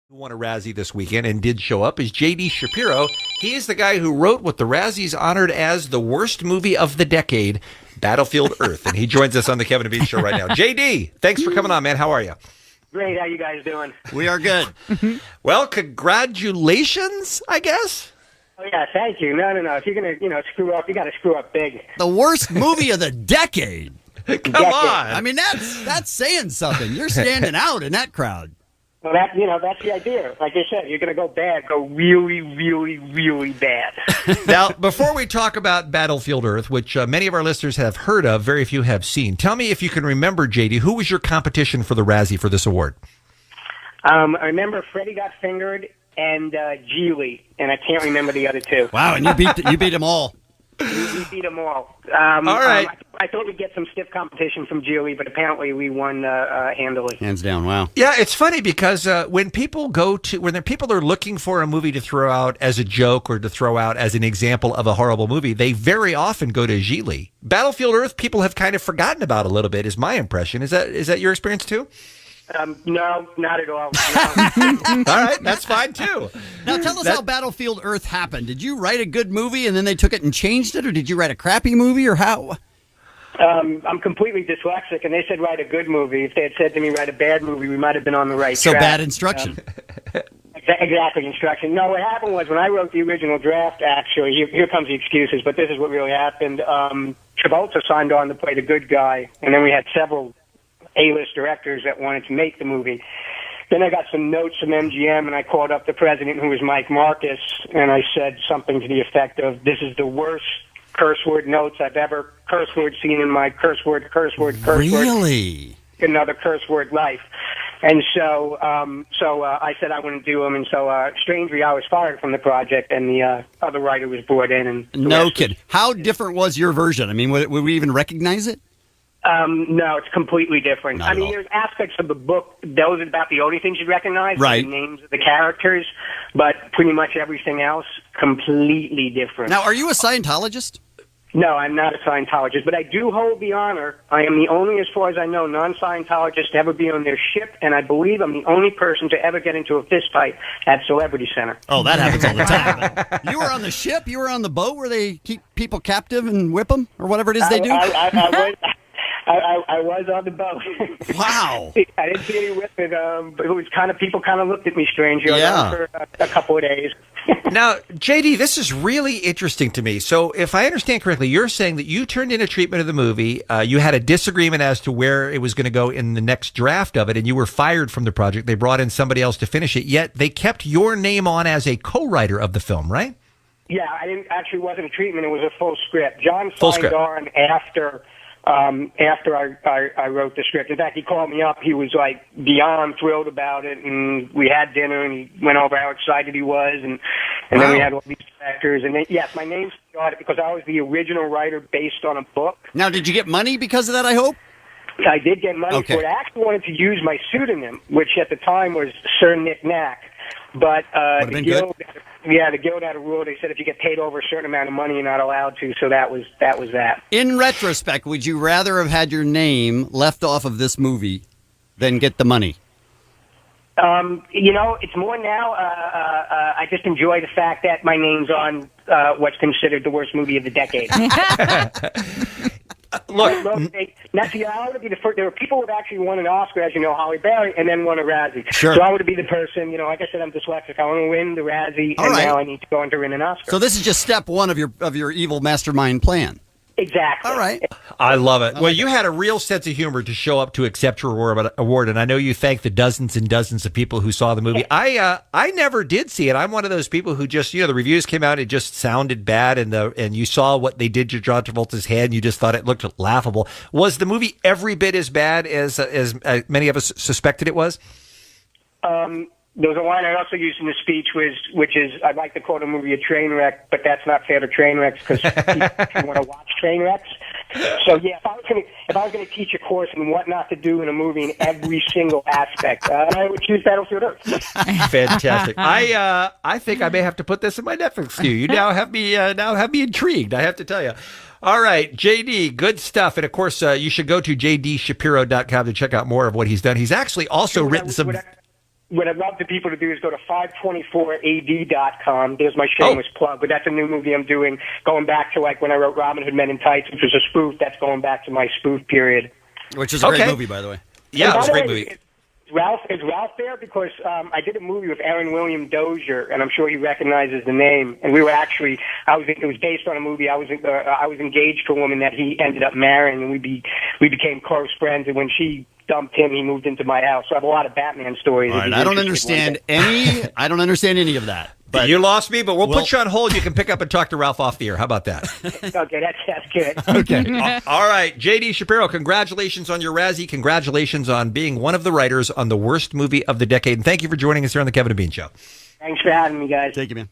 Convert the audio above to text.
Who won a Razzie this weekend and did show up is J.D. Shapiro. He is the guy who wrote what the Razzies honored as the worst movie of the decade, Battlefield Earth. And he joins us on the Kevin and Bean Show right now. J.D., thanks for coming on, man. How are you? Great. How you guys doing? We are good. Well, congratulations, I guess. Oh, yeah, thank you. No. If you're going to, screw up, you got to screw up big. The worst movie of the decade. Come on. I mean, that's saying something. You're standing out in that crowd. Well, that's the idea. Like I said, you're going to go bad, go really, really, really bad. Now, before we talk about Battlefield Earth, which many of our listeners have heard of, very few have seen, tell me if you can remember, JD, who was your competition for the Razzie for this award? I remember Freddie Got Fingered and Geely, and I can't remember the other two. Wow, and you beat them all. We beat them all. All right. I thought we'd get some stiff competition from Geely, but apparently we won handily. Hands down, wow. Yeah, it's funny because when people people are looking for a movie to throw out as a joke or to throw out as an example of a horrible movie, they very often go to Geely. Battlefield Earth, people have kind of forgotten about a little bit, is my impression. Is that your experience too? No, not at all. No. All right, that's fine too. Now tell us how Battlefield Earth happened. Did you write a good movie and then they took it and changed it, or did you write a crappy movie, or how? I'm completely dyslexic, and they said write a good movie. If they had said to me write a bad movie, we might have been on the right track. So bad instruction. Exactly, instruction. No, what happened was when I wrote the original draft, actually, here comes the excuses, but this is what really happened. Travolta signed on to play the good guy, and then we had several A-list directors that wanted to make the movie. Then I got some notes from MGM, and I called up the president, who was Mike Marcus, and I said something to the effect of, this is the worst curse word notes I've ever curse word seen in my curse word, really? Another curse word life. And so I said I wouldn't do them, and so strangely I was fired from the project, and the other writer was brought in. And no kidding. How different was your version? I mean, would we even recognize it? No, it's completely different. Not I mean, at all. there's aspects of the book, those are about the only things you'd recognize, right? The names of the characters, but pretty much everything else, completely different. Now, are you a Scientologist? No, I'm not a Scientologist, but I do hold the honor. I am the only, as far as I know, non-Scientologist to ever be on their ship, and I believe I'm the only person to ever get into a fist fight at Celebrity Center. Oh, that happens all the time. You were on the ship? You were on the boat where they keep people captive and whip them, or whatever it is they do? I was on the boat. Wow. I didn't see any whipping, but it was people kind of looked at me strangely. I was Yeah. on for a couple of days. Now, JD, this is really interesting to me. So if I understand correctly, you're saying that you turned in a treatment of the movie, you had a disagreement as to where it was going to go in the next draft of it, and you were fired from the project. They brought in somebody else to finish it, yet they kept your name on as a co-writer of the film, right? Yeah, actually wasn't a treatment. It was a full script. John signed on after I wrote the script. In fact, he called me up. He was like beyond thrilled about it, and we had dinner, and he went over how excited he was, and Wow. then we had all these actors. And then, yes, my name's on it because I was the original writer based on a book. Now, did you get money because of that, I hope? I did get money for it. I actually wanted to use my pseudonym, which at the time was Sir Nick Knack. But the guild had a rule. They said if you get paid over a certain amount of money, you're not allowed to. So that was that. In retrospect, would you rather have had your name left off of this movie than get the money? It's more now. I just enjoy the fact that my name's on what's considered the worst movie of the decade. Look, now, see, I would be the first. There were people who have actually won an Oscar, as you know, Holly Berry, and then won a Razzie. Sure. So I would be the person. Like I said, I'm dyslexic. I want to win the Razzie, All and right. now I need to go on to win an Oscar. So this is just step one of your evil mastermind plan. Exactly. All right. I love it. Well, you had a real sense of humor to show up to accept your award, and I know you thanked the dozens and dozens of people who saw the movie. I never did see it. I'm one of those people who just, the reviews came out, it just sounded bad, and you saw what they did to John Travolta's head, and you just thought it looked laughable. Was the movie every bit as bad as many of us suspected it was? There was a line I also used in the speech, which is I'd like to call the movie a train wreck, but that's not fair to train wrecks because people want to watch train wrecks. So yeah, if I was going to teach a course on what not to do in a movie in every single aspect, I would choose Battlefield Earth. Fantastic. I think I may have to put this in my Netflix queue. You now have me intrigued. I have to tell you. All right, JD, good stuff. And of course, you should go to jdshapiro.com to check out more of what he's done. He's actually also written some. what I'd love the people to do is go to 524ad.com. There's my shameless plug, but that's a new movie I'm doing, going back to like when I wrote Robin Hood Men in Tights, which was a spoof. That's going back to my spoof period. Which is a great movie, by the way. Yeah, it was a great movie. Is Ralph there? Because I did a movie with Aaron William Dozier, and I'm sure he recognizes the name. And we were actually, it was based on a movie. I was engaged to a woman that he ended up marrying, and we became close friends. And when she dumped him, he moved into my house. So I have a lot of Batman stories. All right, I don't understand any of that. But you lost me, but we'll put you on hold. You can pick up and talk to Ralph off the air. How about that? Okay, that's good. Okay. All right, J.D. Shapiro, congratulations on your Razzie. Congratulations on being one of the writers on the worst movie of the decade. And thank you for joining us here on the Kevin and Bean Show. Thanks for having me, guys. Thank you, man.